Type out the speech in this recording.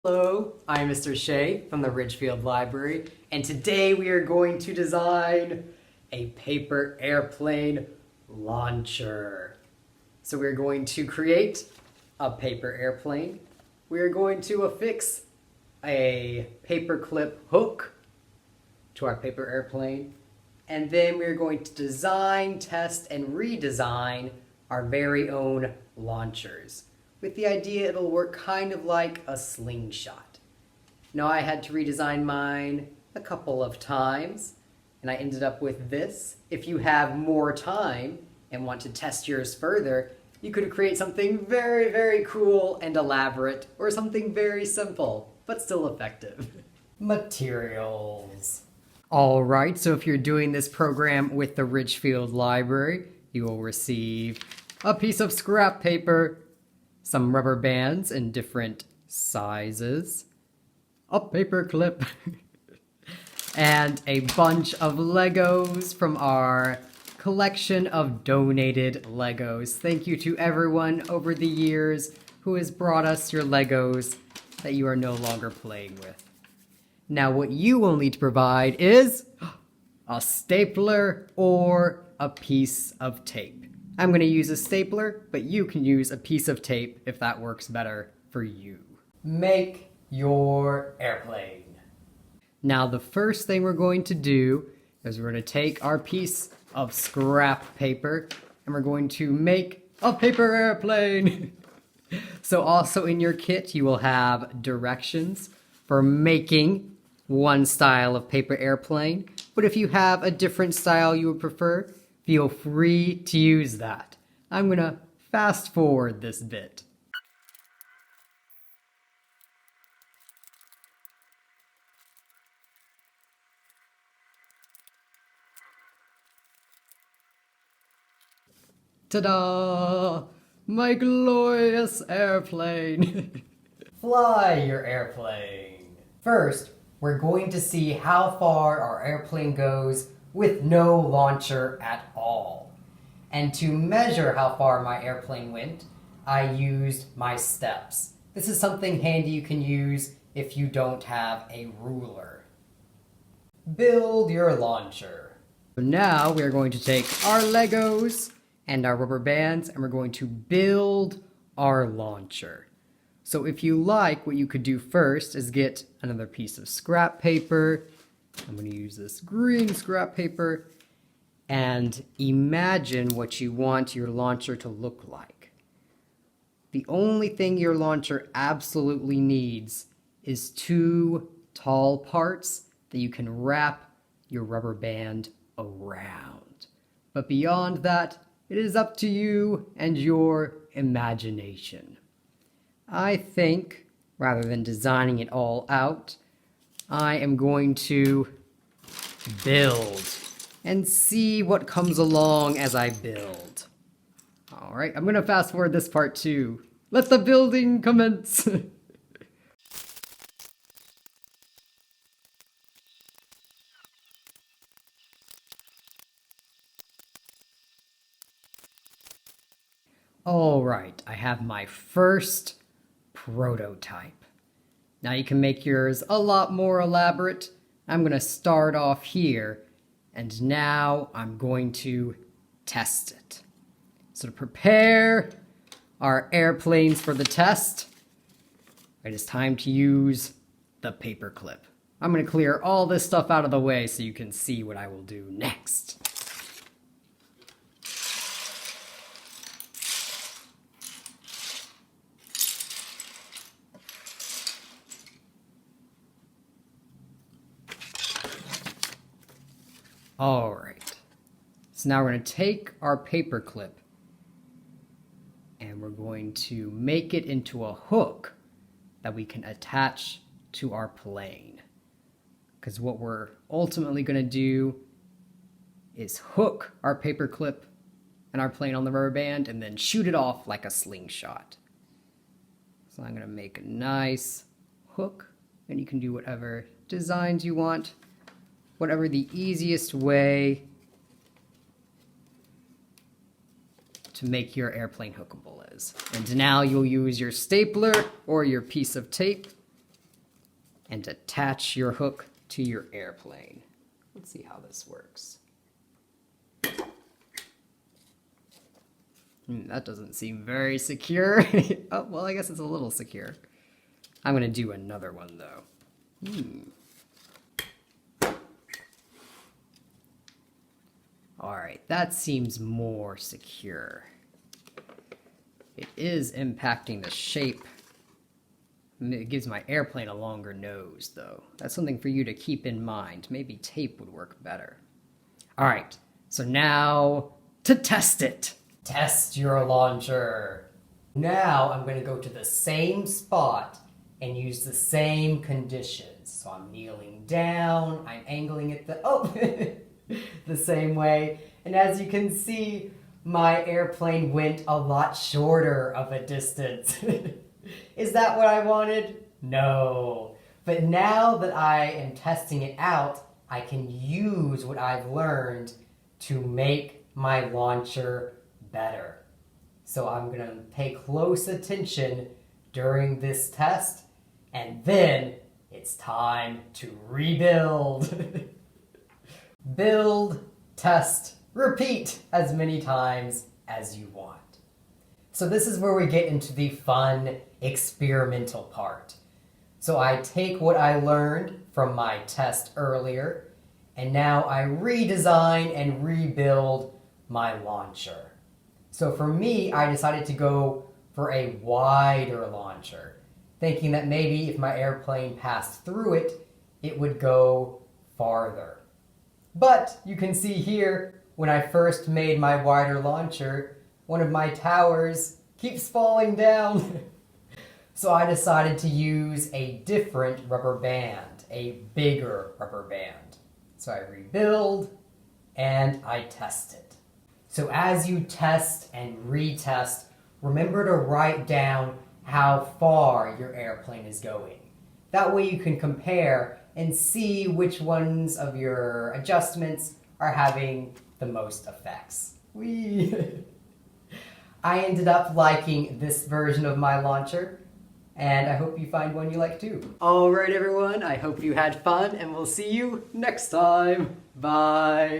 Hello, I'm Mr. Shea from the Ridgefield Library, and today we are going to design a paper airplane launcher. So we're going to create a paper airplane. We are going to affix a paper clip hook to our paper airplane, and then we're going to design, test, and redesign our very own launchers, with the idea it'll work kind of like a slingshot. Now, I had to redesign mine a couple of times, and I ended up with this. If you have more time and want to test yours further, you could create something very, very cool and elaborate, or something very simple, but still effective. Materials. Alright, so if you're doing this program with the Ridgefield Library, you will receive a piece of scrap paper, some rubber bands in different sizes, a paper clip, and a bunch of Legos from our collection of donated Legos. Thank you to everyone over the years who has brought us your Legos that you are no longer playing with. Now, what you will need to provide is a stapler or a piece of tape. I'm going to use a stapler, but you can use a piece of tape if that works better for you. Make your airplane. Now, the first thing we're going to do is we're going to take our piece of scrap paper and we're going to make a paper airplane. So also in your kit, you will have directions for making one style of paper airplane, but if you have a different style you would prefer, feel free to use that. I'm gonna fast forward this bit. Ta-da! My glorious airplane! Fly your airplane! First, we're going to see how far our airplane goes with no launcher at all. And to measure how far my airplane went, I used my steps. This is something handy you can use if you don't have a ruler. Build your launcher. So now we're going to take our Legos and our rubber bands and we're going to build our launcher. So if you like, what you could do first is get another piece of scrap paper. I'm going to use this green scrap paper and imagine what you want your launcher to look like. The only thing your launcher absolutely needs is two tall parts that you can wrap your rubber band around. But beyond that, it is up to you and your imagination. I think, rather than designing it all out, I am going to build and see what comes along as I build. Alright, I'm going to fast forward this part too. Let the building commence! Alright, I have my first prototype. Now you can make yours a lot more elaborate. I'm going to start off here, and now I'm going to test it. So to prepare our airplanes for the test, it is time to use the paper clip. I'm going to clear all this stuff out of the way so you can see what I will do next. Alright, so now we're going to take our paper clip and we're going to make it into a hook that we can attach to our plane. Because what we're ultimately going to do is hook our paper clip and our plane on the rubber band and then shoot it off like a slingshot. So I'm going to make a nice hook, and you can do whatever designs you want. Whatever the easiest way to make your airplane hookable is. And now you'll use your stapler or your piece of tape and attach your hook to your airplane. Let's see how this works. That doesn't seem very secure. Oh, well, I guess it's a little secure. I'm gonna do another one though. Alright, that seems more secure. It is impacting the shape. It gives my airplane a longer nose, though. That's something for you to keep in mind. Maybe tape would work better. Alright, so now to test it. Test your launcher. Now I'm going to go to the same spot and use the same conditions. So I'm kneeling down, I'm angling it the same way. And as you can see, my airplane went a lot shorter of a distance. Is that what I wanted? No. But now that I am testing it out, I can use what I've learned to make my launcher better. So I'm going to pay close attention during this test, and then it's time to rebuild. Build, test, repeat as many times as you want. So this is where we get into the fun experimental part. So I take what I learned from my test earlier, and now I redesign and rebuild my launcher. So for me, I decided to go for a wider launcher, thinking that maybe if my airplane passed through it, it would go farther. But you can see here, when I first made my wider launcher, one of my towers keeps falling down. So I decided to use a different rubber band, a bigger rubber band. So I rebuild and I test it. So as you test and retest, remember to write down how far your airplane is going. That way you can compare and see which ones of your adjustments are having the most effects. Whee! I ended up liking this version of my launcher, and I hope you find one you like too. Alright everyone, I hope you had fun, and we'll see you next time. Bye!